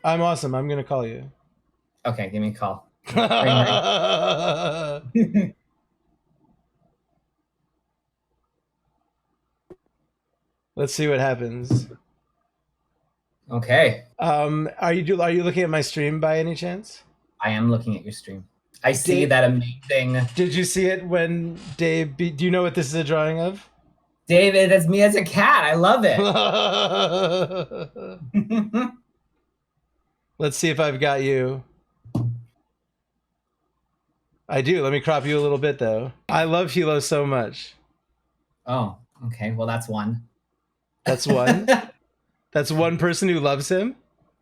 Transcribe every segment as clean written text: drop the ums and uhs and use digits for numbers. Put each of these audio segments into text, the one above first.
I'm awesome. I'm gonna call you. Okay, give me a call. Ring, ring. Let's see what happens. Okay, Are you looking at my stream by any chance? I am looking at your stream. I see Dave, that amazing. did you see it when Dave? Do you know what this is a drawing of? David, that's me as a cat. I love it. Let's see if I've got you. I do. Let me crop you a little bit though. I love Hilo so much. Oh, okay. Well, that's one. That's one. That's one person who loves him.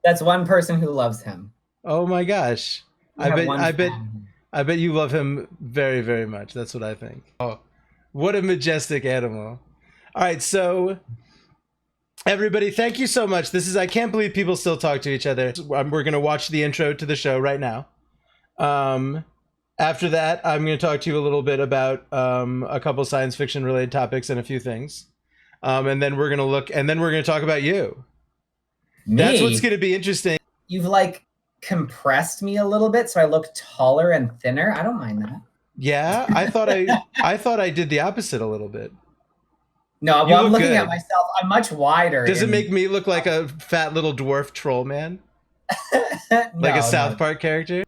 That's one person who loves him. Oh my gosh. We have one I bet fan. I bet you love him very, very much. That's what I think. Oh, what a majestic animal. All right, so everybody, thank you so much. I can't believe people still talk to each other. We're going to watch the intro to the show right now. After that, I'm going to talk to you a little bit about a couple science fiction related topics and a few things. And then we're going to talk about you. Me? That's what's going to be interesting. You've like compressed me a little bit so I look taller and thinner. I don't mind that. Yeah, I thought I did the opposite a little bit. No, well, I'm looking at myself. I'm much wider. Does it make me look like a fat little dwarf troll man? Like a South Park character?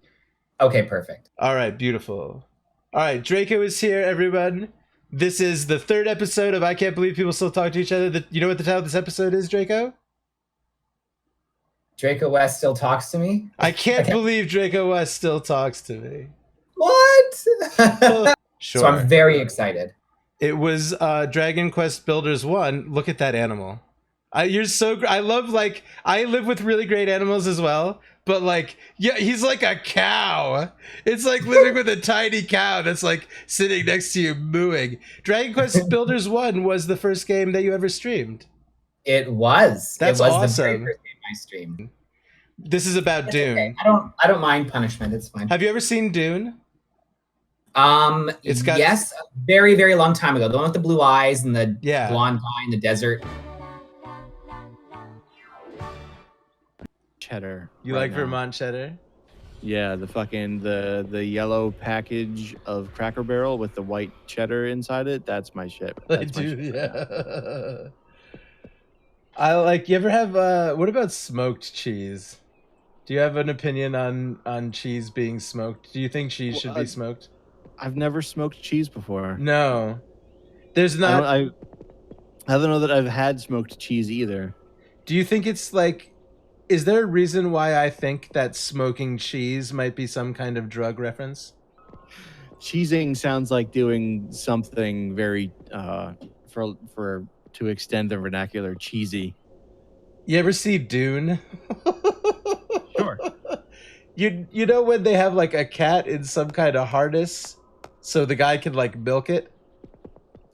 Okay, perfect. All right, beautiful. All right, Draco is here, everyone. This is the third episode of I Can't Believe People Still Talk to Each Other. You know what the title of this episode is, Draco? Draco West still talks to me? I can't believe Draco West still talks to me. What? Sure. So I'm very excited. It was Dragon Quest Builders 1. Look at that animal. You're so I love, like, I live with really great animals as well, but like, yeah, he's like a cow. It's like living with a tiny cow that's like sitting next to you mooing. Dragon Quest Builders 1 was the first game that you ever streamed. It was. That's awesome. The very first game I streamed. This is about Dune. Okay. I don't mind punishment. It's fine. Have you ever seen Dune? It's got yes, a very, very long time ago. The one with the blue eyes and the blonde guy in the desert. Cheddar. You like Vermont cheddar? Yeah, the yellow package of Cracker Barrel with the white cheddar inside it. That's my shit. That's my shit. Yeah. I like. You ever have? What about smoked cheese? Do you have an opinion on cheese being smoked? Do you think cheese should be smoked? I've never smoked cheese before. No, there's not. I don't know that I've had smoked cheese either. Do you think it's like? Is there a reason why I think that smoking cheese might be some kind of drug reference? Cheesing sounds like doing something very to extend the vernacular, cheesy. You ever see Dune? Sure. You know when they have like a cat in some kind of harness so the guy can like milk it?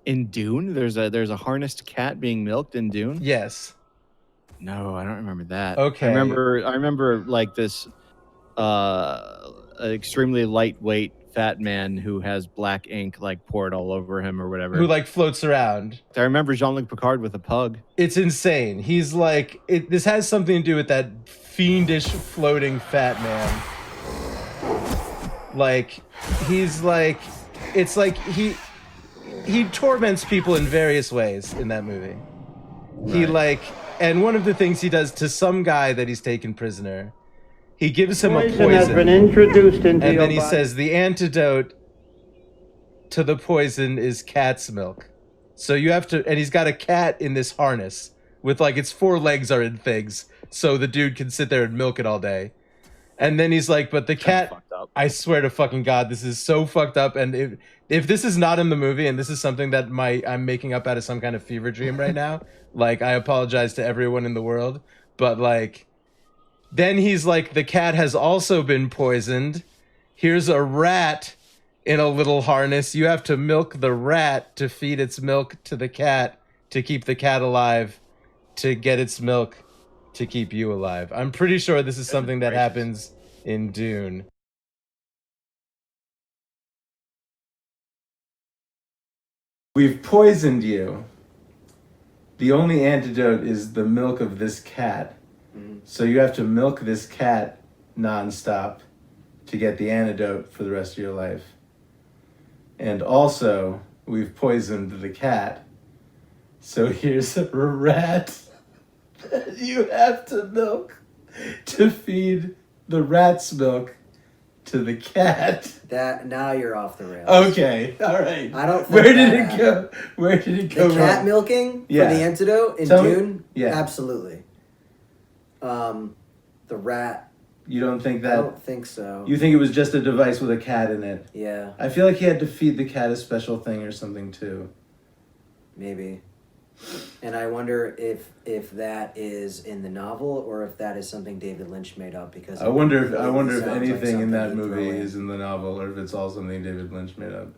In Dune? There's a harnessed cat being milked in Dune? Yes. No, I don't remember that. Okay. I remember like this extremely lightweight fat man who has black ink like poured all over him or whatever. Who like floats around. I remember Jean-Luc Picard with a pug. It's insane. He's like this has something to do with that fiendish floating fat man. Like he's like it's like he torments people in various ways in that movie. Right. He like and one of the things he does to some guy that he's taken prisoner, he gives him a poison has been introduced into and then he says the antidote to the poison is cat's milk. So you have to, and he's got a cat in this harness with like its 4 legs are in things, so the dude can sit there and milk it all day. And then he's like, but the cat, I swear to fucking God, this is so fucked up. And if this is not in the movie and this is something that I'm making up out of some kind of fever dream right now, like I apologize to everyone in the world, but like, then he's like, the cat has also been poisoned. Here's a rat in a little harness. You have to milk the rat to feed its milk to the cat, to keep the cat alive, to get its milk to keep you alive. I'm pretty sure this is something that happens in Dune. We've poisoned you. The only antidote is the milk of this cat. So you have to milk this cat nonstop to get the antidote for the rest of your life. And also, we've poisoned the cat. So here's a rat that you have to milk to feed the rat's milk to the cat. That now you're off the rails. Okay, all right. I don't think Where did it go? Where did it go? The cat milking for the antidote in Dune? Yeah. Absolutely. The rat. You don't think that? I don't think so. You think it was just a device with a cat in it? Yeah. I feel like he had to feed the cat a special thing or something too. Maybe. And I wonder if that is in the novel or if that is something David Lynch made up because I wonder if anything in that movie is in the novel or if it's all something David Lynch made up.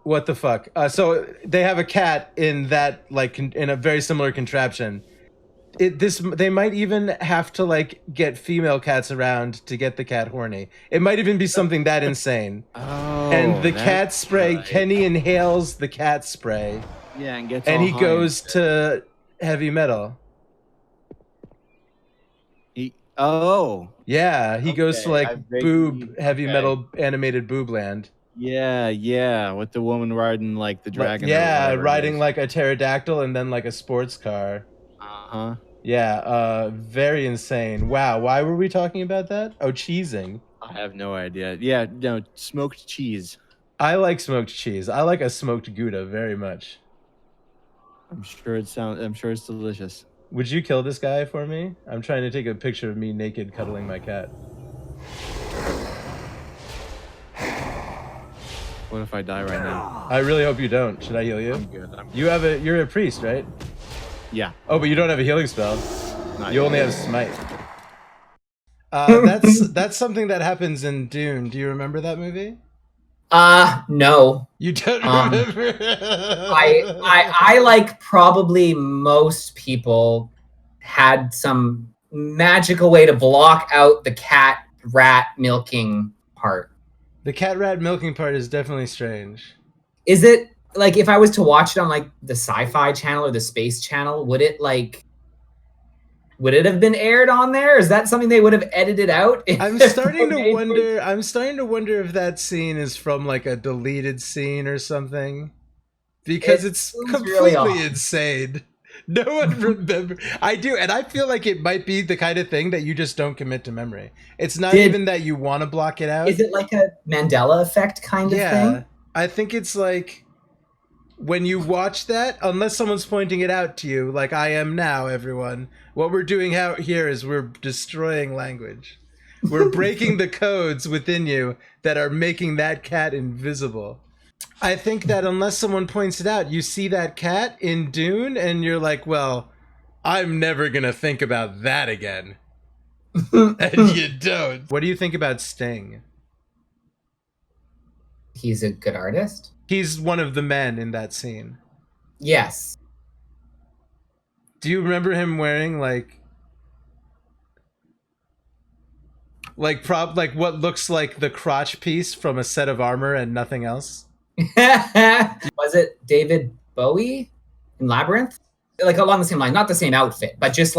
What the fuck? So they have a cat in that in a very similar contraption. They might even have to get female cats around to get the cat horny. It might even be something that insane. Oh, and the cat spray, right. Kenny inhales the cat spray. Yeah, and gets and all he high goes to heavy metal. Yeah, he goes to heavy metal animated boob land. Yeah, with the woman riding the dragon. Yeah, riding a pterodactyl and then a sports car. Uh-huh. Yeah, very insane. Wow, why were we talking about that? Oh, cheesing. I have no idea. Yeah, no, smoked cheese. I like smoked cheese. I like a smoked Gouda very much. I'm sure it's delicious. Would you kill this guy for me? I'm trying to take a picture of me naked cuddling my cat. What if I die right now? I really hope you don't. Should I heal you? I'm good. You're a priest, right? Yeah. Oh, but you don't have a healing spell. Not you yet. only have smite. That's something that happens in Dune. Do you remember that movie? No. You don't remember? I like probably most people had some magical way to block out the cat rat milking part. The cat rat milking part is definitely strange. Is it if I was to watch it on the Sci-Fi Channel or the Space Channel, would it have been aired on there? Is that something they would have edited out? I'm starting to wonder if that scene is from a deleted scene or something. Because it's completely really insane. No one remembers. I do, and I feel like it might be the kind of thing that you just don't commit to memory. It's not even that you want to block it out. Is it like a Mandela effect kind of thing? Yeah, I think it's when you watch that, unless someone's pointing it out to you, like I am now, everyone, what we're doing out here is we're destroying language. We're breaking the codes within you that are making that cat invisible. I think that unless someone points it out, you see that cat in Dune and you're like, well, I'm never going to think about that again. And you don't. What do you think about Sting? He's a good artist. He's one of the men in that scene. Yes. Do you remember him wearing what looks like the crotch piece from a set of armor and nothing else? Was it David Bowie in Labyrinth? Along the same line, not the same outfit, but just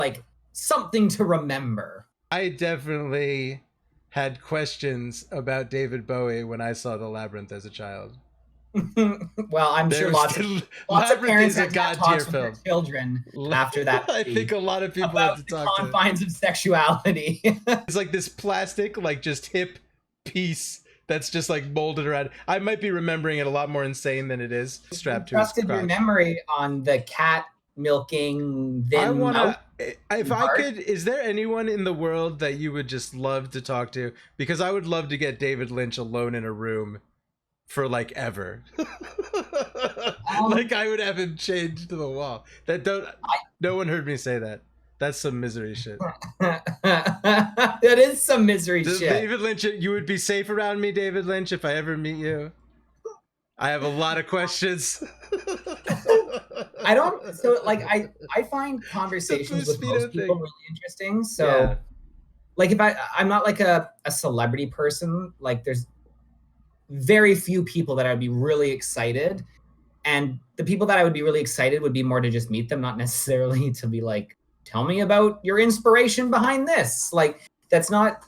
something to remember. I definitely had questions about David Bowie when I saw The Labyrinth as a child. Well, I'm sure lots of parents have talks with their children after that. I think a lot of people have to talk about the confines of sexuality. It's this plastic, just hip piece that's just molded around. I might be remembering it a lot more insane than it is. Strapped to his crotch. Your memory on the cat milking. Is there anyone in the world that you would just love to talk to? Because I would love to get David Lynch alone in a room for ever. I would have him chained to the wall. No one heard me say that. That's some misery shit. That is some misery shit. David Lynch, you would be safe around me, David Lynch, if I ever meet you. I have a lot of questions. I find conversations with most people really interesting. So if I'm not a celebrity person, there's very few people that I'd be really excited And the people that I would be really excited would be more to just meet them, not necessarily to be like, tell me about your inspiration behind this. Like, that's not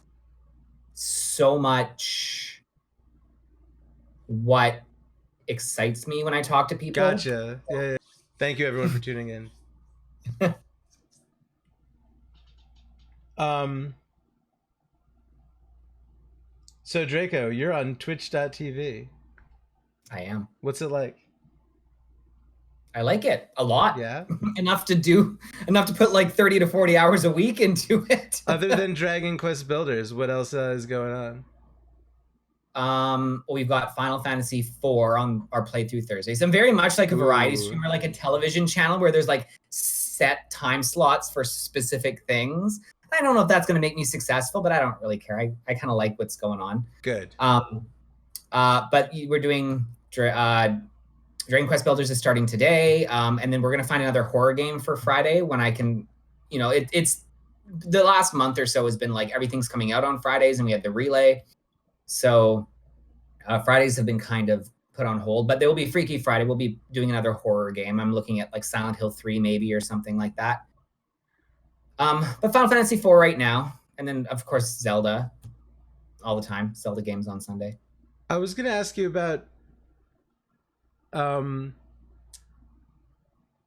so much what excites me when I talk to people. Gotcha. Yeah. Thank you, everyone, for tuning in. So Draco, you're on Twitch.tv. I am. What's it like? I like it a lot. Yeah. enough to put like 30 to 40 hours a week into it. Other than Dragon Quest Builders, what else is going on? We've got Final Fantasy IV on our playthrough Thursdays. I'm very much like a variety streamer, like a television channel where there's like set time slots for specific things. I don't know if that's going to make me successful, but I don't really care. I kind of like what's going on. Good. But we're doing Dragon Quest Builders is starting today, and then we're gonna find another horror game for Friday when I can. It's the last month or so has been like everything's coming out on Fridays, and we had the relay, so Fridays have been kind of put on hold. But there will be Freaky Friday. We'll be doing another horror game. I'm looking at like Silent Hill 3 maybe or something like that. But Final Fantasy 4 right now, and then of course Zelda, all the time. Zelda games on Sunday. I was gonna ask you about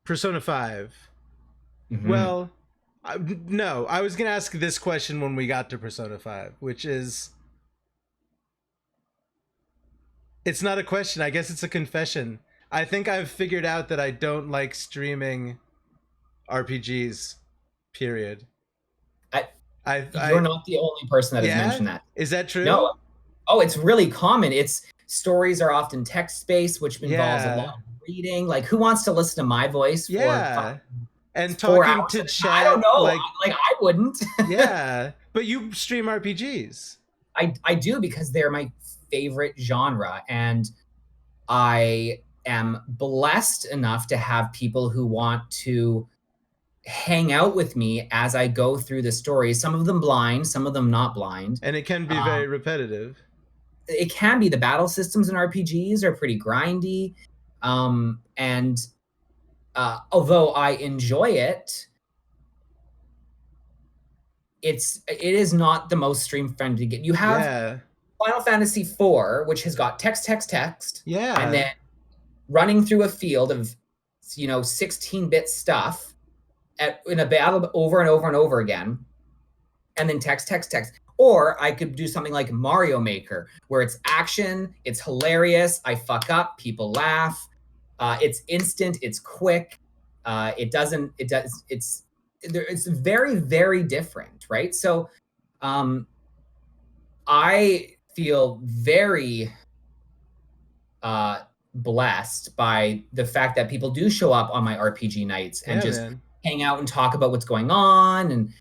Persona 5. Mm-hmm. Well, no, I was gonna ask this question when we got to Persona 5, which is, it's not a question, I guess it's a confession. I think I've figured out that I don't like streaming RPGs, period. You're not the only person that has mentioned that. Is that true? No. Oh, it's really common. Stories are often text-based, which involves a lot of reading. Like, who wants to listen to my voice for and 4 talking hours? to chat? I don't know. Like I wouldn't. Yeah, but you stream RPGs. I do, because they're my favorite genre, and I am blessed enough to have people who want to hang out with me as I go through the stories. Some of them blind, some of them not blind. And it can be very repetitive. It can be. The battle systems in RPGs are pretty grindy. And although I enjoy it, it is not the most stream friendly game. You have Final Fantasy IV, which has got text. Yeah. And then running through a field of 16-bit stuff in a battle over and over and over again. And then text. Or I could do something like Mario Maker, where it's action, it's hilarious, I fuck up, people laugh, it's instant, it's quick, it's very, very different, right? So I feel very blessed by the fact that people do show up on my RPG nights and hang out and talk about what's going on, and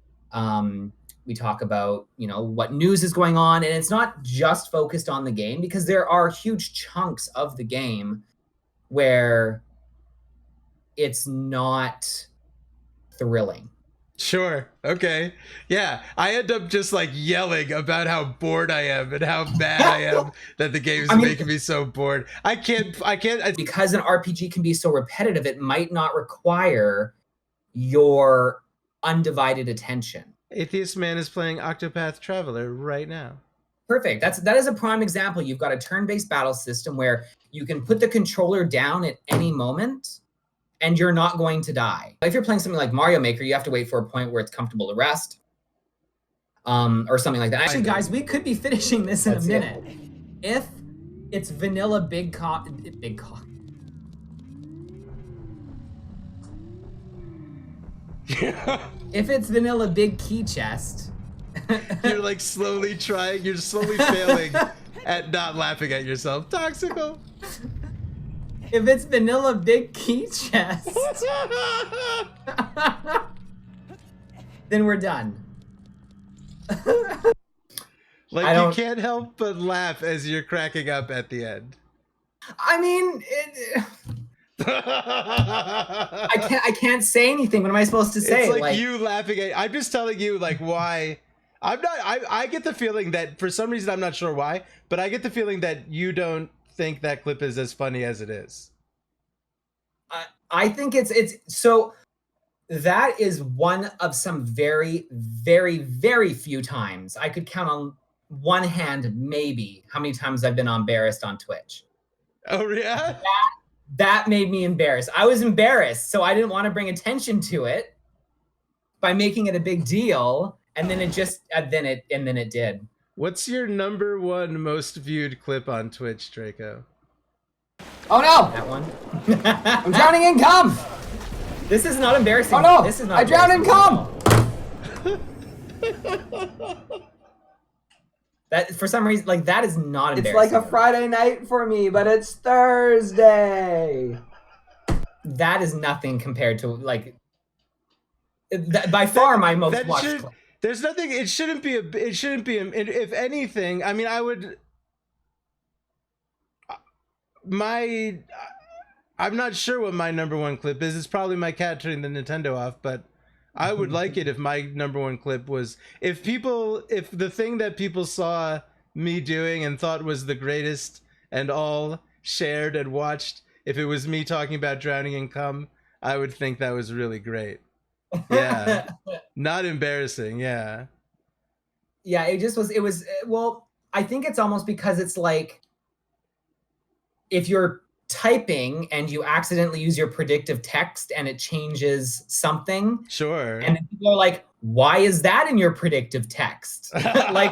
we talk about what news is going on, and it's not just focused on the game, because there are huge chunks of the game where it's not thrilling. Sure. Okay. Yeah. I end up just like yelling about how bored I am and how mad I am that the game is making me so bored. I can't. Because an RPG can be so repetitive, it might not require your undivided attention. Atheist Man is playing Octopath Traveler right now. Perfect. That is a prime example. You've got a turn-based battle system where you can put the controller down at any moment and you're not going to die. If you're playing something like Mario Maker, you have to wait for a point where it's comfortable to rest, or something like that. Actually, guys, we could be finishing this in a minute. If it's vanilla big cock. If it's vanilla big key chest. You're like slowly trying, you're slowly failing at not laughing at yourself. Toxical. If it's vanilla big key chest, then we're done. Like, you can't help but laugh as you're cracking up at the end. I mean, I can't say anything. What am I supposed to say? It's like you laughing at. I'm just telling you, like, why. I'm not. I get the feeling that for some reason, I'm not sure why, but I get the feeling that you don't think that clip is as funny as it is. I think it's so that is one of some very, very, very few times. I could count on one hand maybe how many times I've been embarrassed on Twitch. Oh yeah. That made me embarrassed. I was embarrassed, so I didn't want to bring attention to it by making it a big deal, and then it did. What's your number one most viewed clip on Twitch, Draco? Oh no! That one. I'm drowning in cum! This is not embarrassing. Oh no! This is not I drowned in cum! That for some reason, like that is not It's embarrassing. like a Friday night for me, but it's Thursday. That is nothing compared to like by far my most watched clip. There's nothing. It shouldn't be. If anything, I mean, I would. I'm not sure what my number one clip is. It's probably my cat turning the Nintendo off, but I would like it if my number one clip was if the thing that people saw me doing and thought was the greatest and all shared and watched, if it was me talking about drowning in cum, I would think that was really great. Yeah. Not embarrassing. Yeah. Yeah, it was well, I think it's almost because it's like if you're typing and you accidentally use your predictive text and it changes something. Sure. And people are like, why is that in your predictive text? like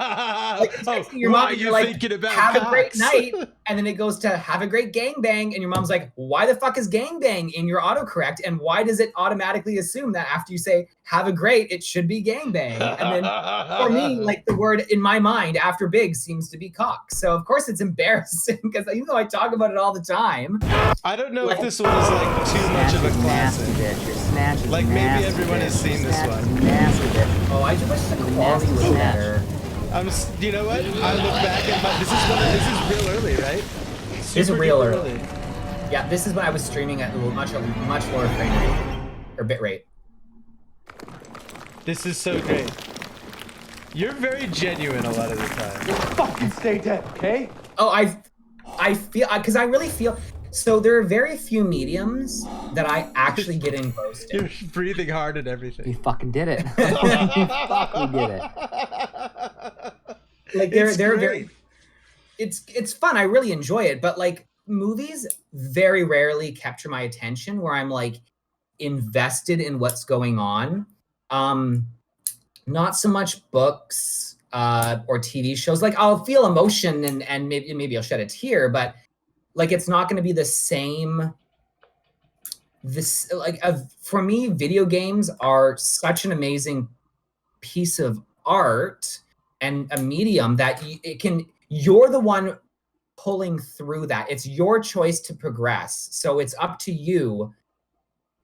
your mom, you're like, thinking about have cocks? a great night. And then it goes to have a great gangbang. And your mom's like, why the fuck is gangbang in your autocorrect? And why does it automatically assume that after you say have a great, it should be gangbang? And then for me, like the word in my mind after big seems to be cock. So of course it's embarrassing because even though I talk about it all the time. I don't know if this one is like too much of a classic. Like maybe everyone has seen this one. Oh, I just wish the quality was better. You know what? I look back and this is real early, right? This is real early. Yeah, this is when I was streaming at a much lower frame rate or bit rate. This is so great. You're very genuine a lot of the time. You fucking stay dead, okay? Oh, I feel because I really feel. So there are very few mediums that I actually get engrossed in. You're breathing hard and everything. You fucking did it. You fucking did it. Like they're very. It's fun. I really enjoy it, but like movies very rarely capture my attention where I'm like invested in what's going on. Not so much books or TV shows. Like I'll feel emotion and maybe I'll shed a tear, but. Like it's not going to be the same. For me, video games are such an amazing piece of art and a medium that you're the one pulling through that. It's your choice to progress. So it's up to you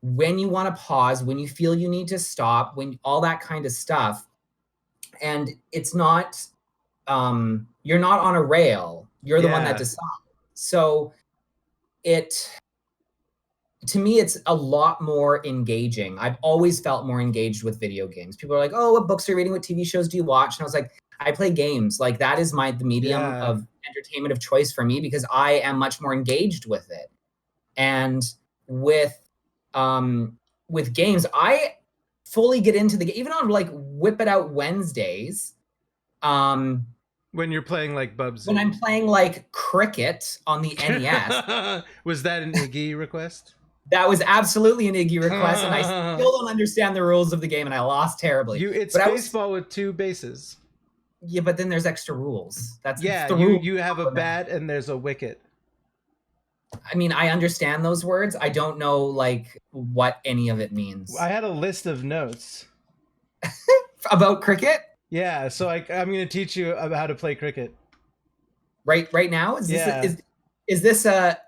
when you want to pause, when you feel you need to stop, when all that kind of stuff. And it's not, you're not on a rail. You're the one that decides. So to me, it's a lot more engaging. I've always felt more engaged with video games. People are like, oh, what books are you reading? What TV shows do you watch? And I was like, I play games. Like that is the medium of entertainment of choice for me because I am much more engaged with it. And with games, I fully get into the game, even on like Whip It Out Wednesdays. When you're playing like Bubsy. When I'm playing like cricket on the NES. Was that an Iggy request? That was absolutely an Iggy request, and I still don't understand the rules of the game, and I lost terribly. It's baseball with 2 bases. Yeah, but then there's extra rules. That's you have a bat and there's a wicket. I mean, I understand those words. I don't know like what any of it means. I had a list of notes. About cricket? Yeah, so I'm going to teach you about how to play cricket. Right now? Is this a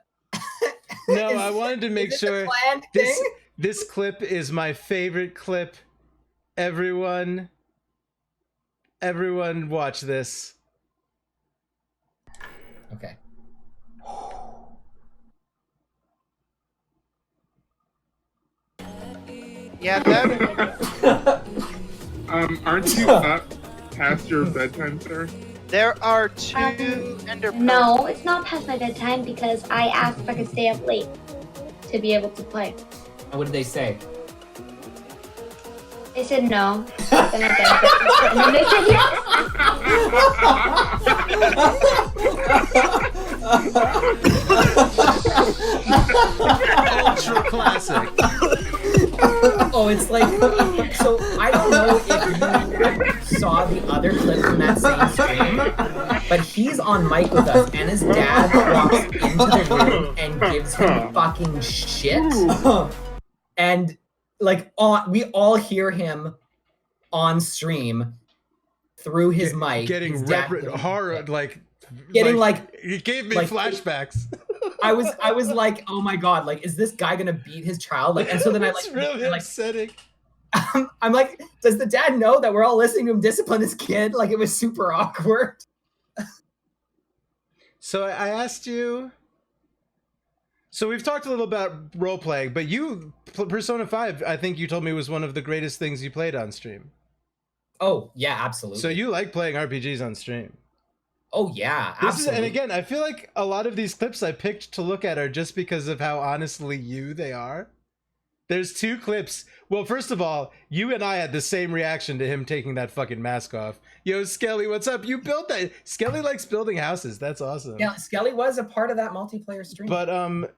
No, I wanted to make sure this clip is my favorite clip. Everyone watch this. Okay. Yeah, that. Aren't you up past your bedtime, sir? There are 2 ender pearls. No, it's not past my bedtime because I asked if I could stay up late. to be able to play. And what did they say? They said no. Then I begged them. And then they said yes. Ultra classic. Oh, it's like, so I don't know if you saw the other clip from that same stream, but he's on mic with us, and his dad walks into the room and gives him fucking shit. And like, we all hear him on stream through his mic. Getting horror, like it gave me flashbacks. I was like, oh my god, like, is this guy gonna beat his child? Like, and so then It's really upsetting. I'm like, does the dad know that we're all listening to him discipline his kid? Like, it was super awkward. So I asked you. So we've talked a little about role playing, but Persona 5, I think you told me was one of the greatest things you played on stream. Oh yeah, absolutely. So you like playing RPGs on stream? Oh yeah, absolutely. And again, I feel like a lot of these clips I picked to look at are just because of how honestly you they are. There's 2 clips. Well, first of all, you and I had the same reaction to him taking that fucking mask off. Yo, Skelly, what's up? You built that. Skelly likes building houses. That's awesome. Yeah, Skelly was a part of that multiplayer stream. But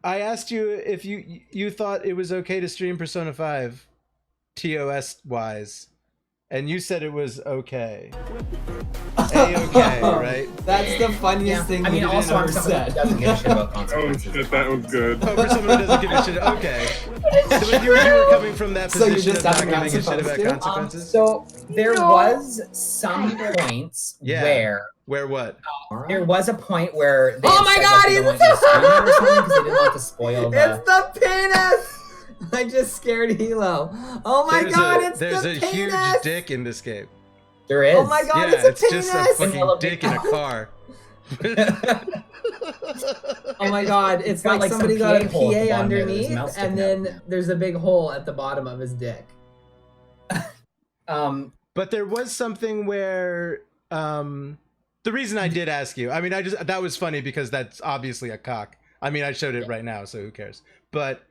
I asked you if you thought it was okay to stream Persona 5 TOS wise. And you said it was okay. A-okay, right? That's the funniest thing. I mean, also I'm someone who doesn't give a shit about Oh consequences. shit, that was good. Oh, for someone who doesn't give a shit. Okay. So you were coming from that So you position just of not haven't giving a shit about supposed to? consequences? So there was some points where what? there was a point where they Oh had my said, God, like, they he's- wanted to stream it or something because they didn't want to spoil the. It's the penis! I just scared Hilo. Oh my god, it's the There's a penis! huge dick in this game. There is. Oh my god, Yeah, it's a just a penis! fucking dick in a car. Oh my god, it's got, like like, somebody some got a PA hole at the PA bottom there that his underneath, mouth's and sticking out. then there's a big hole at the bottom of his dick. But there was something where the reason I did ask you, I mean, that was funny because that's obviously a cock. I mean, I showed it right now, so who cares? But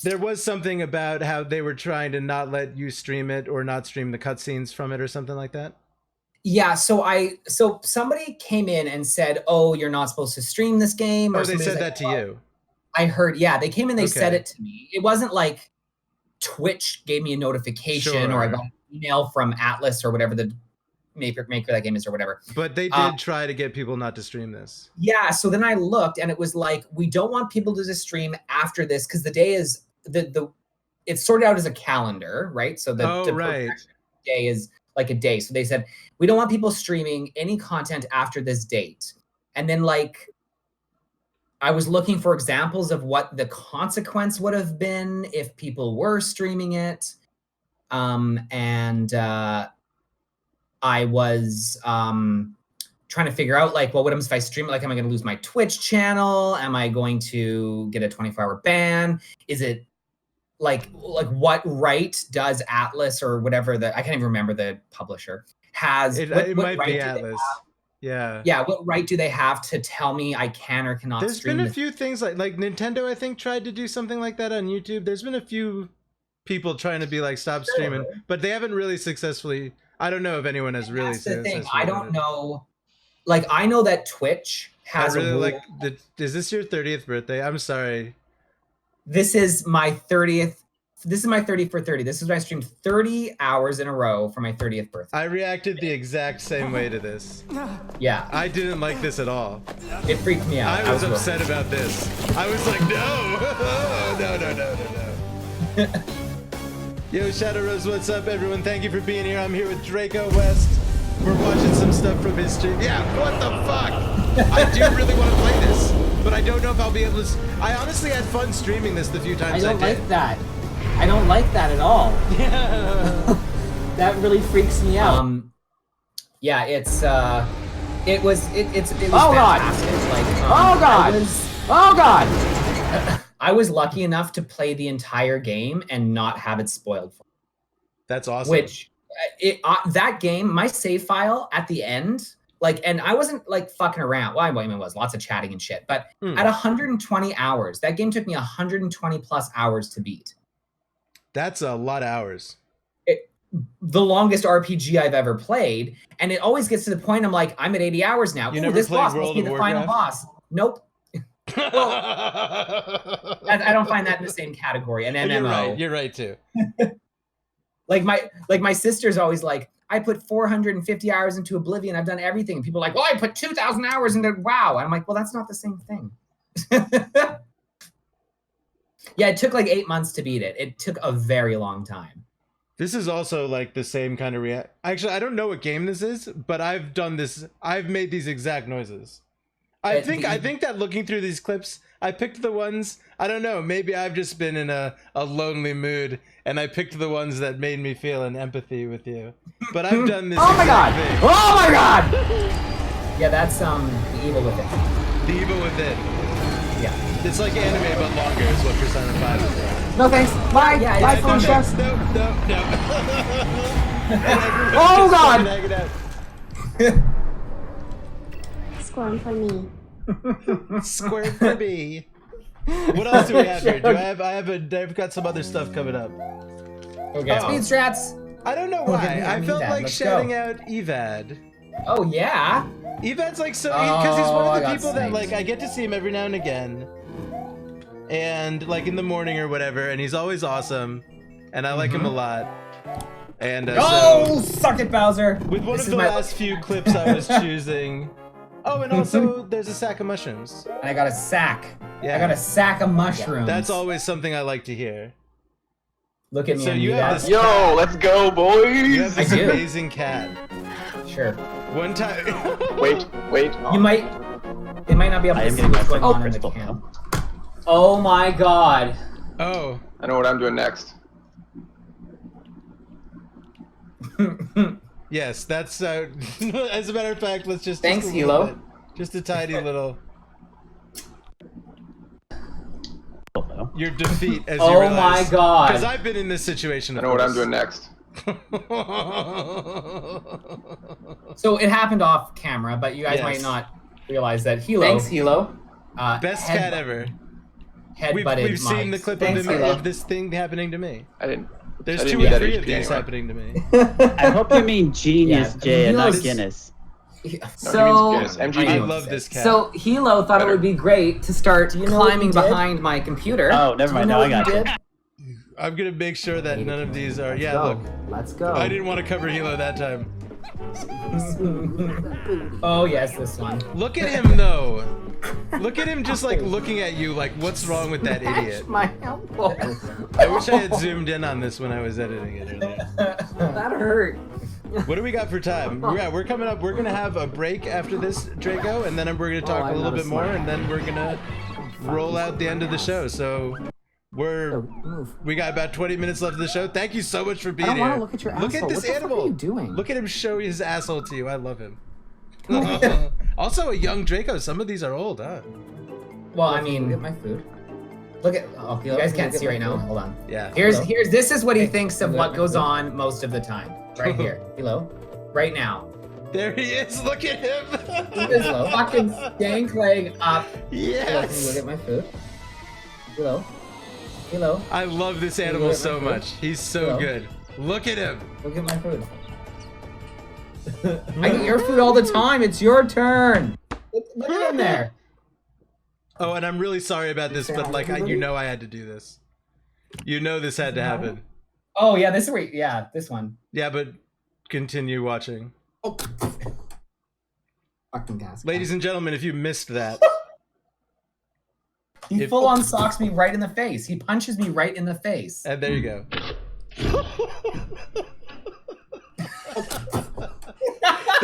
there was something about how they were trying to not let you stream it or not stream the cutscenes from it or something like that. Yeah, so somebody came in and said, "Oh, you're not supposed to stream this game." Or Oh, they somebody said was that to you. I heard. Yeah, they came and they said Okay. it to me. It wasn't like Twitch gave me a notification or I Sure. got an email from Atlas or whatever the maker of that game is or whatever. But they did try to get people not to stream this. Yeah, so then I looked and it was like, we don't want people to just stream after this because the day is it's sorted out as a calendar, right? So the right. day is like a day. So they said, we don't want people streaming any content after this date. And then like, I was looking for examples of what the consequence would have been if people were streaming it. I was trying to figure out like, well, what happens if I stream it? Like, am I going to lose my Twitch channel? Am I going to get a 24-hour ban? Is it like what right does Atlas or whatever I can't even remember the publisher has? It what might right be do they Atlas. have? Yeah. Yeah, what right do they have to tell me I can or cannot There's stream been a this? few things like Nintendo, I think, tried to do something like that on YouTube. There's been a few people trying to be like, stop streaming, but they haven't really successfully. I don't know if anyone has really. That's the thing. successfully I done don't it. know. Like, I know that Twitch has I really a rule. like is this your 30th birthday? I'm sorry. This is my 30th. This is my 30 for 30. This is when I streamed 30 hours in a row for my 30th birthday. I reacted the exact same way to this. Yeah. I didn't like this at all. It freaked me out. I was upset about this. I was like, no, no. Yo, Shadow Rose, what's up, everyone? Thank you for being here. I'm here with dracowest. We're watching some stuff from his stream. Yeah, what the fuck? I do really want to play this, but I don't know if I'll be able to. I honestly had fun streaming this the few times I did. like that. I don't like that at all. That really freaks me out. Yeah, it was Oh, God. fantastic. Like, Oh God! Oh God! I was lucky enough to play the entire game and not have it spoiled for me. That's awesome. Which that game, my save file at the end Like, and I wasn't like fucking around. Well, I mean, it was lots of chatting and shit. But at 120 hours, that game took me 120 plus hours to beat. That's a lot of hours. The longest RPG I've ever played, and it always gets to the point I'm like, I'm at 80 hours now. You Ooh, never this played boss World must be of the final Warcraft? boss. Nope. I don't find that in the same category. An MMO. You're right too. Like my sister's always like, I put 450 hours into Oblivion. I've done everything. And people are like, well, I put 2,000 hours into WoW. And I'm like, well, that's not the same thing. Yeah, it took like 8 months to beat it. It took a very long time. This is also like the same kind of react. Actually, I don't know what game this is, but I've done this. I've made these exact noises. I think that looking through these clips, I picked the ones. I don't know. Maybe I've just been in a lonely mood, and I picked the ones that made me feel an empathy with you. But I've done this. Oh my god! thing. Oh my god! Yeah, that's the Evil Within. The Evil Within. Yeah. It's like anime but longer. Is what Persona 5 is. No thanks. Bye. Yeah, Bye, it's Felicia. No. Oh god! Squirm for me. Square for me. What else do we have here? I've got some other stuff coming up. Okay. Oh. Speed strats. I don't know Look why. at me, I I'm felt Evad. like Let's shouting go. out Evad. Oh yeah. Evad's like so because he's one Oh, I of the got people that sniped. like I get to see him every now and again, and like in the morning or whatever, and he's always awesome, and I like him a lot. And Oh, so, suck it, Bowser. with one This of is the my- last few clips I was choosing. Oh, and also there's a sack of mushrooms. And I got a sack. Yeah. I got a sack of mushrooms. That's always something I like to hear. Look at me. So and you do have that. this. Yo, let's go, You boys! have this I do. amazing cat. Sure. One time. Wait. You might. They might not be able I to am see getting what's my going on in crystal the cam. Oh my god. Oh. I know what I'm doing next. Yes, that's. As a matter of fact, let's just. Thanks, just a little Hilo. bit. Just a tiny little. Your defeat as you Oh realize. my god. Because I've been in this situation. I know what I'm doing next. So it happened off camera, but you guys Yes. might not realize that Hilo. Thanks, Hilo. Best cat ever. Headbutted We've seen the clip Thanks, of, Hilo. of this thing happening to me. I didn't There's I didn't 2 need or that 3 of HP these anyway. happening to me. I hope you mean genius, Yeah, Jay, and not Hilo's- Guinness. So, Yes, I MGD. love this cat. so Hilo thought it would be great to start you know climbing what he did? behind my computer. Oh, never mind. Now I got you. I'm gonna make sure that none of these are. Yeah, look. Let's go. I didn't want to cover Hilo that time. Oh yes, this one. Look at him though. Look at him just like looking at you like, what's wrong with that idiot? My elbow. I wish I had zoomed in on this when I was editing it earlier. That hurt. What do we got for time? Yeah, we're coming up. We're gonna have a break after this, Draco, and then we're gonna talk a I'm little not a bit more, smart and then we're gonna roll out the end of the show. So we got about 20 minutes left of the show. Thank you so much for being I don't here. want to look at your Look asshole. at this What the fuck animal. are you doing? Look at him show his asshole to you. I love him. Also a young Draco. Some of these are old, huh? Well, I mean, Get my food. look at. Oh, you guys can't see right now. Hold on. Yeah. Here's. This is what he thinks of what goes on most of the time. Right here. Hilo. Right now. There he is. Look at him. Hilo. Fucking stank leg up. Yes. Look at my food. Hilo. Hilo. I love this animal look at my so food? much. He's so Hello? good. Look at him. Look at my food. I get your food all the time. It's your turn. Look at him there. Oh, and I'm really sorry about this, but like, you know I had to do this. You know this had to happen. Oh yeah, this is where. Yeah, this one. Yeah, but continue watching. Fucking gas. Ladies and gentlemen, if you missed that, He full on socks me right in the face. He punches me right in the face. and there you go.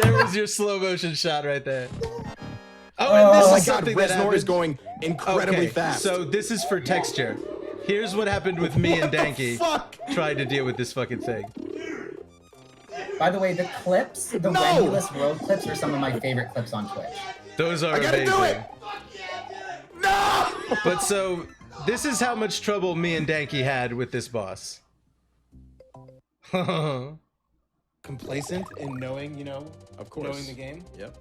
There was your slow motion shot right there. Oh, and this Oh is my something that Reznor is happened. going incredibly Okay, fast. so this is for texture. Here's what happened with me and Danky trying to deal with this fucking thing. By the way, the clips, the Rendulous World clips, are some of my favorite clips on Twitch. Those are I gotta amazing. do it! No! But so this is how much trouble me and Danky had with this boss. complacent in knowing, Of course. knowing the game. Yep.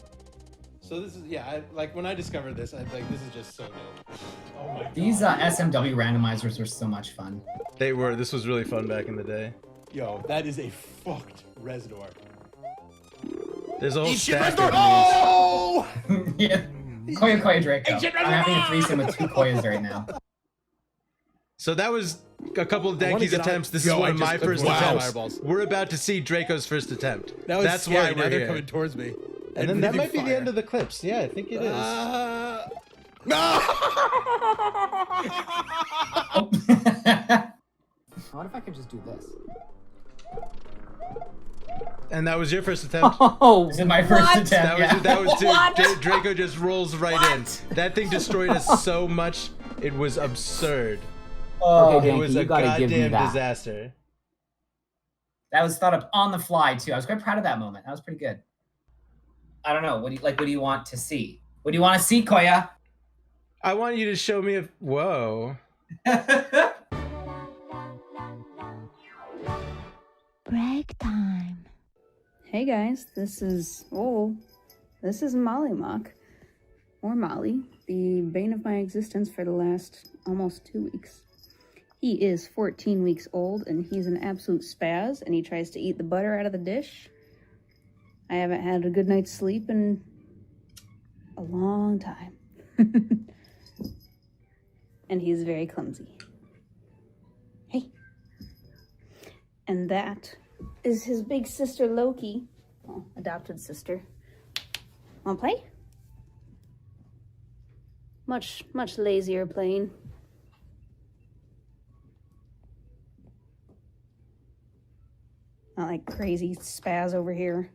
So this is, when I discovered this, I like, this is just so dope. Oh my god. These SMW randomizers were so much fun. They were. This was really fun back in the day. Yo, that is a fucked res door. There's a whole Eat shit, stack res of door! these. Oh! Yeah. Koya Draco. I'm having a threesome with 2 Koyas right now. So that was a couple of I wanna Danky's get on- attempts. This Yo, is one I of just my clicked first one of those attempts. fireballs. We're about to see Draco's first attempt. That was That's scary. why Now we're they're here. coming towards me. And then that breathing might be the fire. end of the clips. Yeah, I think it is. No! What if I could just do this? And that was your first attempt. Oh, This is my first attempt. That was dude, What? Draco just rolls right in. That thing destroyed us so much. It was absurd. Okay, It Danky, was you a gotta give me goddamn that. disaster. That was thought up on the fly too. I was quite proud of that moment. That was pretty good. I don't know. What do you want to see? What do you want to see, Koya? I want you to show me if. Whoa. Break time. Hey guys, this is Molly Mock, or Molly, the bane of my existence for the last almost 2 weeks. He is 14 weeks old and he's an absolute spaz and he tries to eat the butter out of the dish. I haven't had a good night's sleep in a long time. And he's very clumsy. Hey. And that is his big sister Loki. Well, adopted sister. Wanna play? Much lazier playing. Not like crazy spaz over here.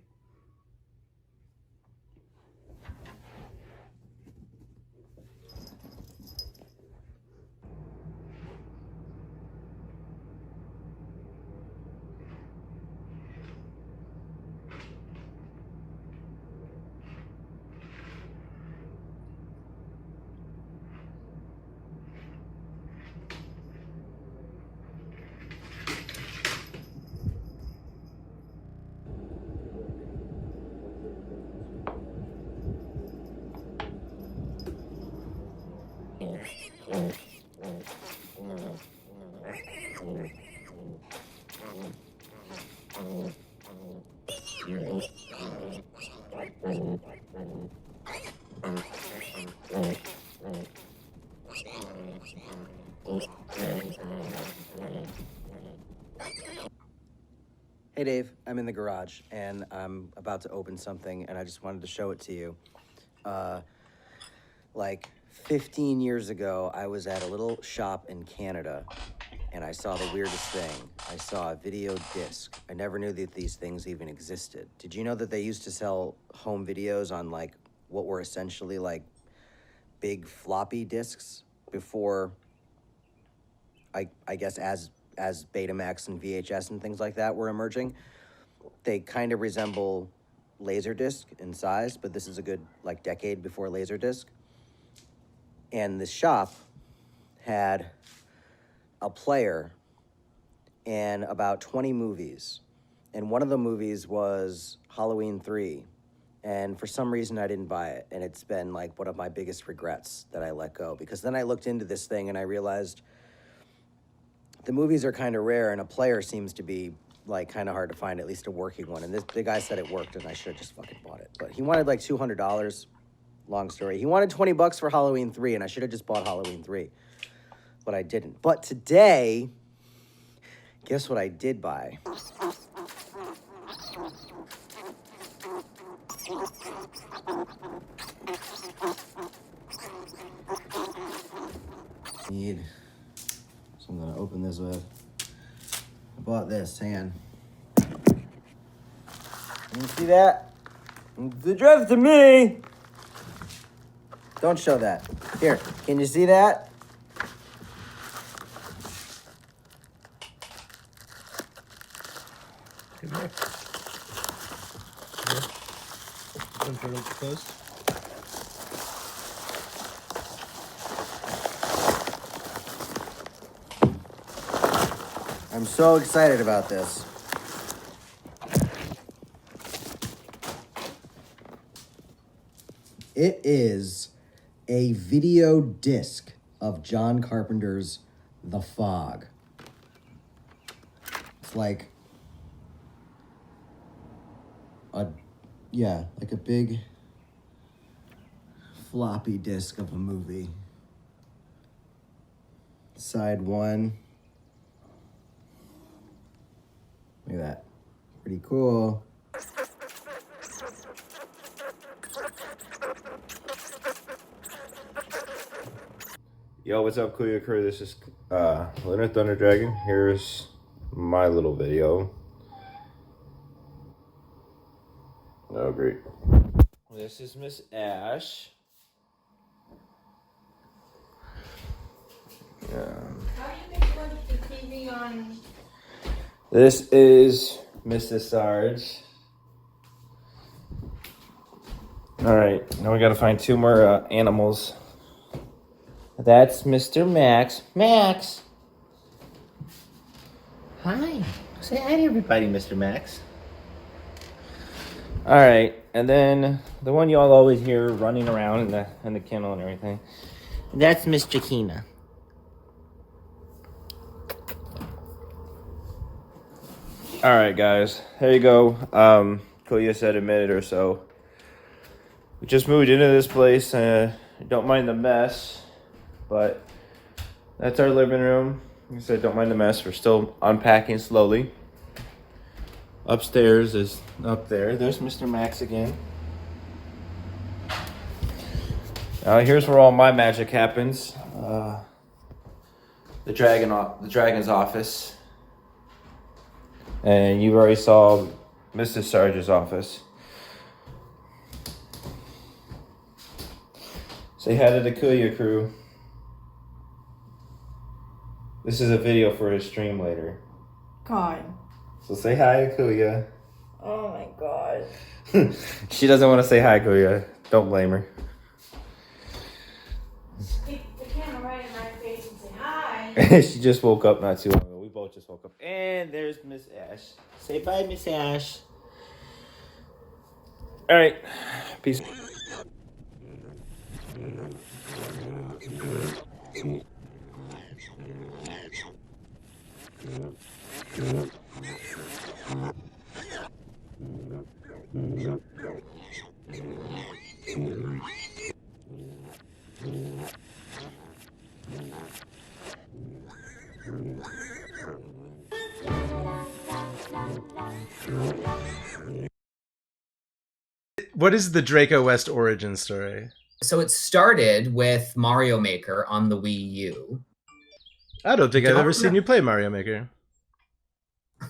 Hey Dave, I'm in the garage and I'm about to open something and I just wanted to show it to you. Like 15 years ago, I was at a little shop in Canada and I saw the weirdest thing. I saw a video disc. I never knew that these things even existed. Did you know that they used to sell home videos on like what were essentially like big floppy discs before, I guess as Betamax and VHS and things like that were emerging? They kind of resemble Laserdisc in size, but this is a good like decade before Laserdisc. And the shop had a player and about 20 movies. And one of the movies was Halloween 3. And for some reason I didn't buy it. And it's been like one of my biggest regrets that I let go, because then I looked into this thing and I realized the movies are kind of rare and a player seems to be like kind of hard to find, at least a working one. And the guy said it worked and I should have just fucking bought it. But he wanted like $200. Long story. He wanted 20 bucks for Halloween 3 and I should have just bought Halloween 3. But I didn't. But today, guess what I did buy? Need something to open this with. I bought this, hang on. You see that? It's addressed to me! Don't show that. Here, can you see that? Good luck. One for the post. I'm so excited about this. It is a video disc of John Carpenter's The Fog. It's like like a big floppy disk of a movie. Side one. Look at that. Pretty cool. Yo, what's up, Kuya Crew? This is Leonard Thunder Dragon. Here's my little video. Oh, great. This is Miss Ash. Yeah. How do you make one with the TV on? This is Mrs. Sarge. All right, now we gotta find two more animals. That's Mr. Max. Max! Hi. Say hi to everybody, Mr. Max. All right, and then the one y'all always hear running around in the kennel and everything. That's Miss Jakina. All right, guys, there you go. Kuya said a minute or so. We just moved into this place. Don't mind the mess, but that's our living room. Like I said, don't mind the mess. We're still unpacking slowly. Upstairs is up there. There's Mr. Max again. Here's where all my magic happens. The dragon's office. And you already saw Mrs. Sarge's office. Say hi to the Kuya Crew. This is a video for his stream later. God. So say hi to Kuya. Oh my god. She doesn't want to say hi, Kuya. Don't blame her. Stick the camera right in my face and say hi. She just woke up not too long ago. We both just woke up. And there's Miss Ash. Say bye, Miss Ash. All right. Peace. What is the dracowest origin story? So it started with Mario Maker on the Wii U. I don't think I've ever seen you play Mario Maker. I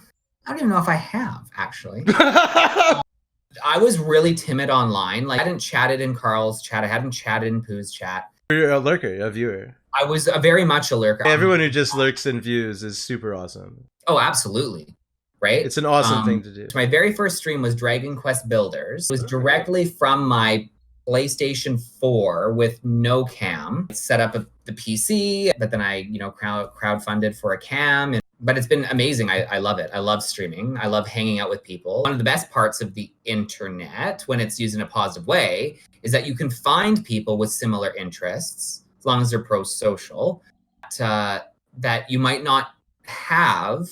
don't even know if I have, actually. I was really timid online. Like, I hadn't chatted in Carl's chat. I hadn't chatted in Pooh's chat. You're a lurker, a viewer. I was very much a lurker. Everyone who just lurks and views is super awesome. Oh, absolutely. Right? It's an awesome thing to do. My very first stream was Dragon Quest Builders. It was directly from my PlayStation 4 with no cam. I set up the PC, but then I, crowdfunded for a cam. But it's been amazing. I love it. I love streaming. I love hanging out with people. One of the best parts of the internet, when it's used in a positive way, is that you can find people with similar interests, as long as they're pro-social, that you might not have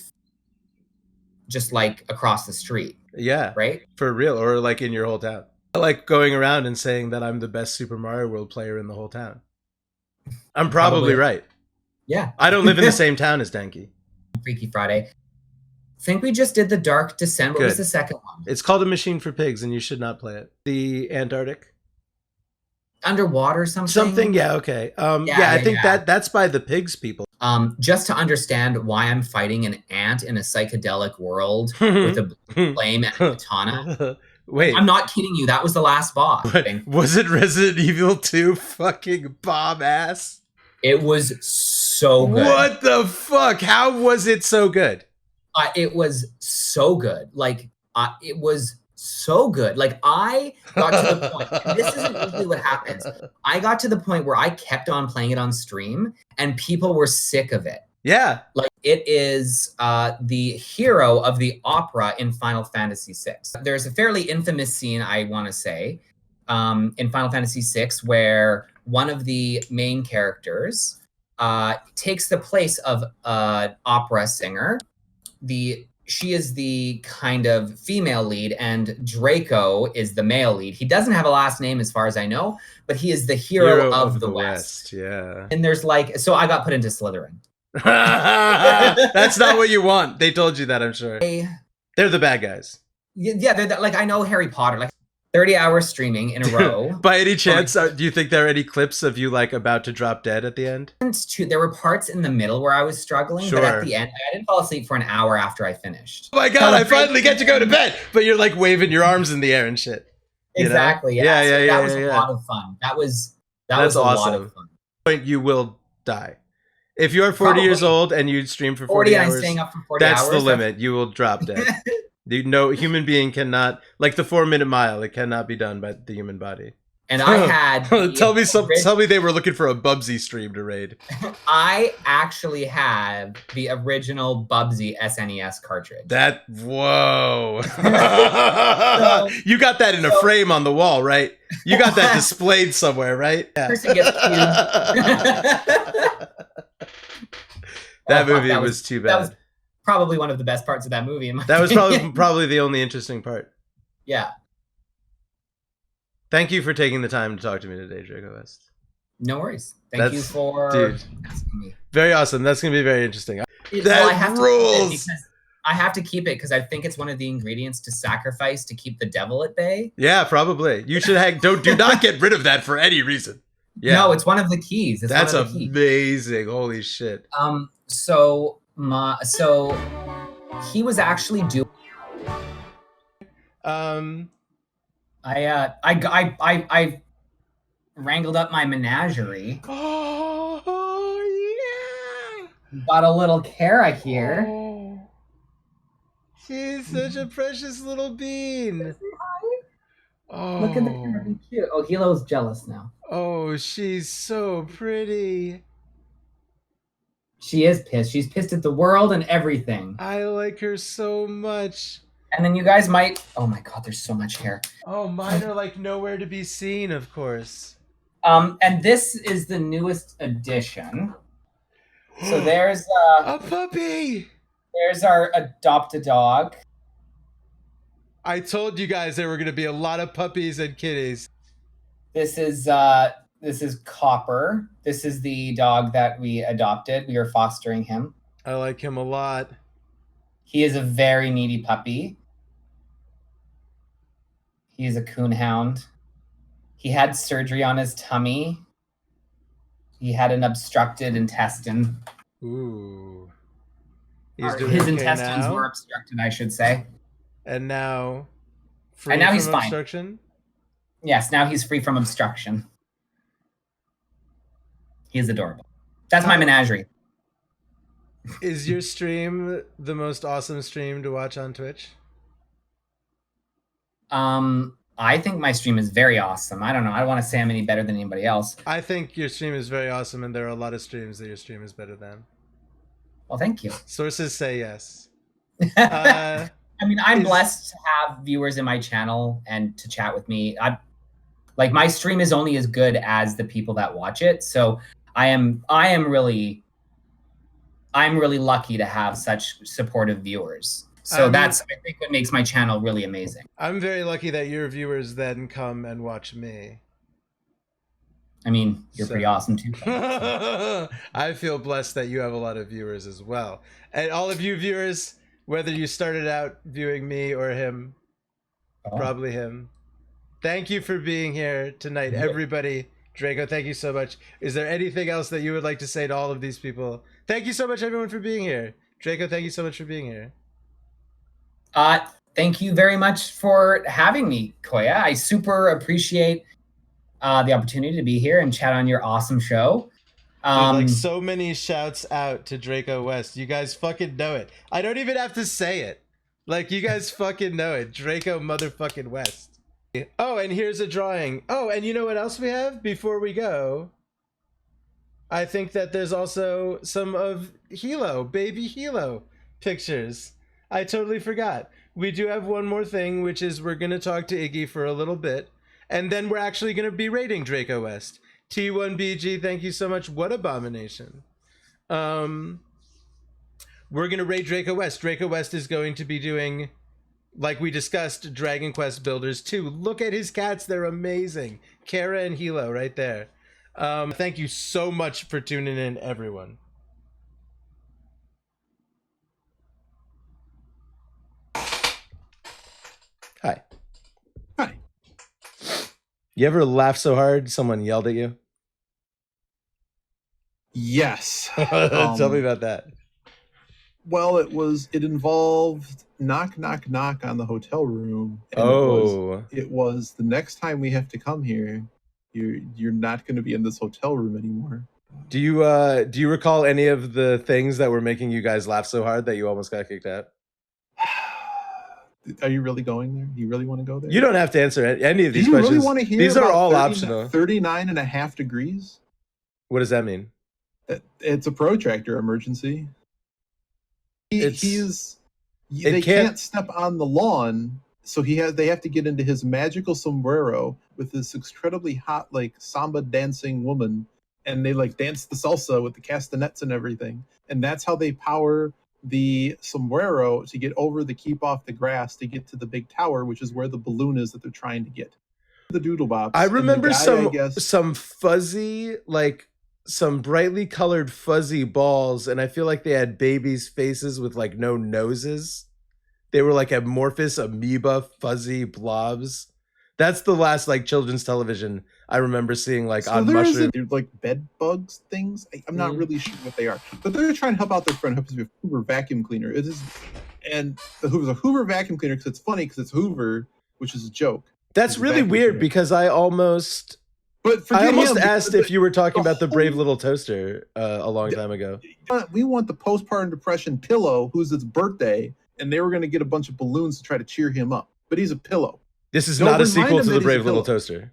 just like across the street. Yeah. Right? For real. Or like in your whole town. I like going around and saying that I'm the best Super Mario World player in the whole town. I'm probably right. Yeah. I don't live in the same town as Denki. Freaky Friday. I think we just did the Dark Descent. What was the second one? It's called A Machine for Pigs, and you should not play it. The Antarctic. Underwater something? Something, yeah, okay. I think that's by the pigs people. Just to understand why I'm fighting an ant in a psychedelic world with a flame and a katana. Wait. I'm not kidding you. That was the last boss. Was it Resident Evil 2 fucking bomb ass? It was so good. What the fuck? How was it so good? It was so good. It was so good. Like, I got to the point, and this isn't usually what happens. I got to the point where I kept on playing it on stream, and people were sick of it. Yeah. Like, it is the hero of the opera in Final Fantasy VI. There's a fairly infamous scene, I want to say, in Final Fantasy VI where one of the main characters takes the place of an opera singer. She is the kind of female lead, and Draco is the male lead. He doesn't have a last name as far as I know, but he is the hero of the West. Yeah. And there's like, so I got put into Slytherin. That's not what you want. They told you that, I'm sure. They're the bad guys. Yeah, they're like, I know Harry Potter, like 30 hours streaming in a row. By any chance, do you think there are any clips of you like about to drop dead at the end? There were parts in the middle where I was struggling, but at the end, I didn't fall asleep for an hour after I finished. Oh my god, I finally get to go to bed! But you're like waving your arms in the air and shit. Exactly, yeah. So that was a lot of fun. That was a lot of fun. You will die. If you're 40 years old and you stream for 40 hours, and I'm staying up for 40 that's hours, the limit. You will drop dead. No human being cannot, like the 4-minute mile, it cannot be done by the human body. And I had tell me they were looking for a Bubsy stream to raid. I actually had the original Bubsy SNES cartridge. Whoa. You got that in a frame on the wall, right? You got that displayed somewhere, right? Yeah. Person gets that movie was too bad. That was probably one of the best parts of that movie. That was probably the only interesting part. Yeah. Thank you for taking the time to talk to me today, dracowest. No worries. Thank you for asking me. Very awesome. That's going to be very interesting. That rules. I have to keep it because I think it's one of the ingredients to sacrifice to keep the devil at bay. Yeah, probably. You should do not get rid of that for any reason. Yeah. No, it's one of the keys. That's amazing. Holy shit. So he was actually doing. I wrangled up my menagerie. Oh yeah. Got a little Kara here. Oh. She's such a precious little bean. Oh. Look at the Kara, be cute. Oh, Hilo's jealous now. Oh, she's so pretty. She is pissed. She's pissed at the world and everything. I like her so much. And then you guys might... Oh my god, there's so much hair. Oh, mine are like nowhere to be seen, of course. And this is the newest addition. So there's... a puppy! There's our adopt-a dog. I told you guys there were going to be a lot of puppies and kitties. This is Copper. This is the dog that we adopted. We are fostering him. I like him a lot. He is a very needy puppy. He is a coonhound. He had surgery on his tummy. He had an obstructed intestine. Ooh. His intestines were obstructed, I should say. And now... And now he's fine. Obstruction? Yes, now he's free from obstruction. He is adorable. That's my menagerie. Is your stream the most awesome stream to watch on Twitch? I think my stream is very awesome. I don't know. I don't want to say I'm any better than anybody else. I think your stream is very awesome, and there are a lot of streams that your stream is better than. Well, thank you. Sources say yes. I mean, I'm blessed to have viewers in my channel and to chat with me. Like my stream is only as good as the people that watch it. So I'm really lucky to have such supportive viewers. So that's, I think, what makes my channel really amazing. I'm very lucky that your viewers then come and watch me. I mean, you're pretty awesome too. I feel blessed that you have a lot of viewers as well. And all of you viewers, whether you started out viewing me or him, probably him, thank you for being here tonight, everybody. Draco, thank you so much. Is there anything else that you would like to say to all of these people? Thank you so much, everyone, for being here. Draco, thank you so much for being here. Thank you very much for having me, Koya. I super appreciate the opportunity to be here and chat on your awesome show. Like so many shouts out to Draco West. You guys fucking know it. I don't even have to say it. Like, you guys fucking know it. Draco motherfucking West. Oh, and here's a drawing. Oh, and you know what else we have before we go? I think that there's also some of Hilo, baby Hilo pictures. I totally forgot. We do have one more thing, which is we're going to talk to Iggy for a little bit. And then we're actually going to be raiding Draco West. T1BG, thank you so much. What abomination. We're going to raid Draco West. Draco West is going to be doing, like we discussed, Dragon Quest Builders 2. Look at his cats. They're amazing. Kara and Hilo right there. Thank you so much for tuning in, everyone. Hi. Hi. You ever laugh so hard someone yelled at you? Yes. Tell me about that. Well, it involved knock on the hotel room. And it was the next time we have to come here, you're not going to be in this hotel room anymore. Do you recall any of the things that were making you guys laugh so hard that you almost got kicked out? Are you really going there? You really want to go there? You don't have to answer any of these Do you questions. really want to hear These are about all optional. 39.5 degrees? What does that mean? It's a protractor emergency. They can't- can't step on the lawn, so they have to get into his magical sombrero with this incredibly hot, like, samba dancing woman, and they like dance the salsa with the castanets and everything, and that's how they power the sombrero to get over the keep off the grass to get to the big tower, which is where the balloon is that they're trying to get. The doodle bops. I remember guy, some fuzzy, like some brightly colored fuzzy balls, and I feel like they had babies' faces with like no noses. They were like amorphous amoeba fuzzy blobs. That's the last like children's television I remember seeing, like on mushroom. They're like bed bugs things. I'm not really sure what they are, but they're trying to help out their friend Hoover vacuum cleaner. It is, and the Hoover vacuum cleaner because it's funny because it's Hoover, which is a joke. That's really weird because I almost asked if you were talking about the Brave Little Toaster a long time ago. We want the postpartum depression pillow, who's its birthday, and they were going to get a bunch of balloons to try to cheer him up. But he's a pillow. This is not a sequel to the Brave Little Toaster.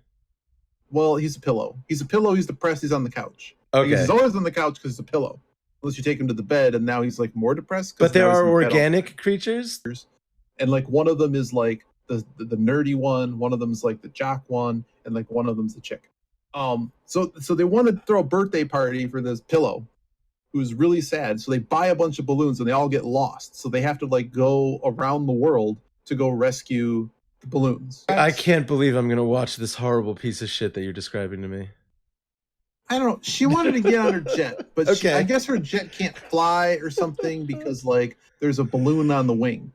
Well, he's a pillow. He's a pillow. He's depressed. He's on the couch. Okay. He's always on the couch because he's a pillow. Unless you take him to the bed, and now he's like more depressed. But there are organic creatures, and like one of them is like the nerdy one. One of them is like the jock one, and like one of them's the chick. So they want to throw a birthday party for this pillow, who's really sad. So they buy a bunch of balloons, and they all get lost. So they have to like go around the world to go rescue the balloons. I can't believe I'm gonna watch this horrible piece of shit that you're describing to me. I don't know. She wanted to get on her jet, but Okay. I guess her jet can't fly or something because like there's a balloon on the wing.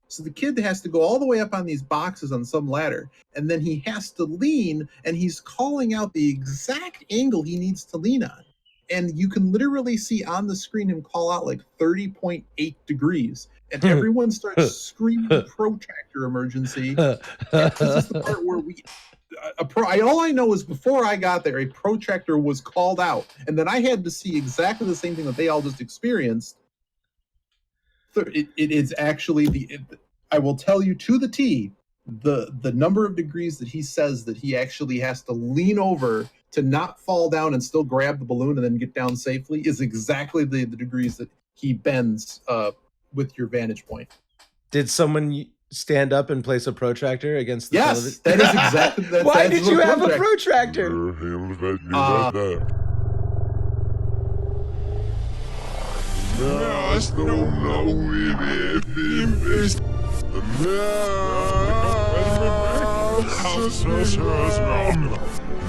So the kid has to go all the way up on these boxes on some ladder, and then he has to lean, and he's calling out the exact angle he needs to lean on. And you can literally see on the screen him call out like 30.8 degrees. And everyone starts screaming protractor emergency. And this is the part where all I know is before I got there, a protractor was called out. And then I had to see exactly the same thing that they all just experienced. It is actually I will tell you to the T, the number of degrees that he says that he actually has to lean over to not fall down and still grab the balloon and then get down safely is exactly the degrees that he bends with your vantage point. Did someone stand up and place a protractor against the television? Yes, that is exactly that. Why did you have a protractor?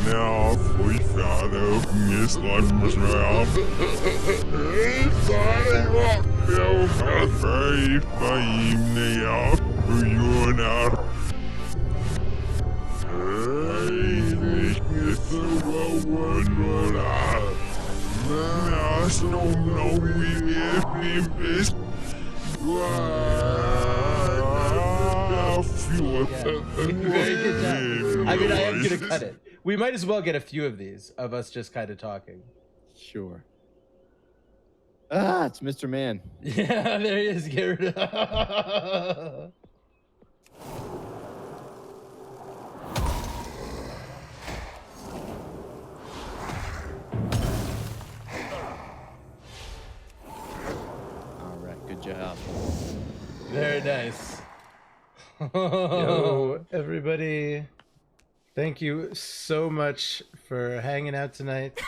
Now we found out Miss Life was around. Very fine now. You know. Very good job. I mean, I am gonna cut it. We might as well get a few of these of us just kind of talking. Sure. Ah, it's Mr. Man. Yeah, there he is. Get rid of. All right, good job. Very nice. Yo, everybody. Thank you so much for hanging out tonight.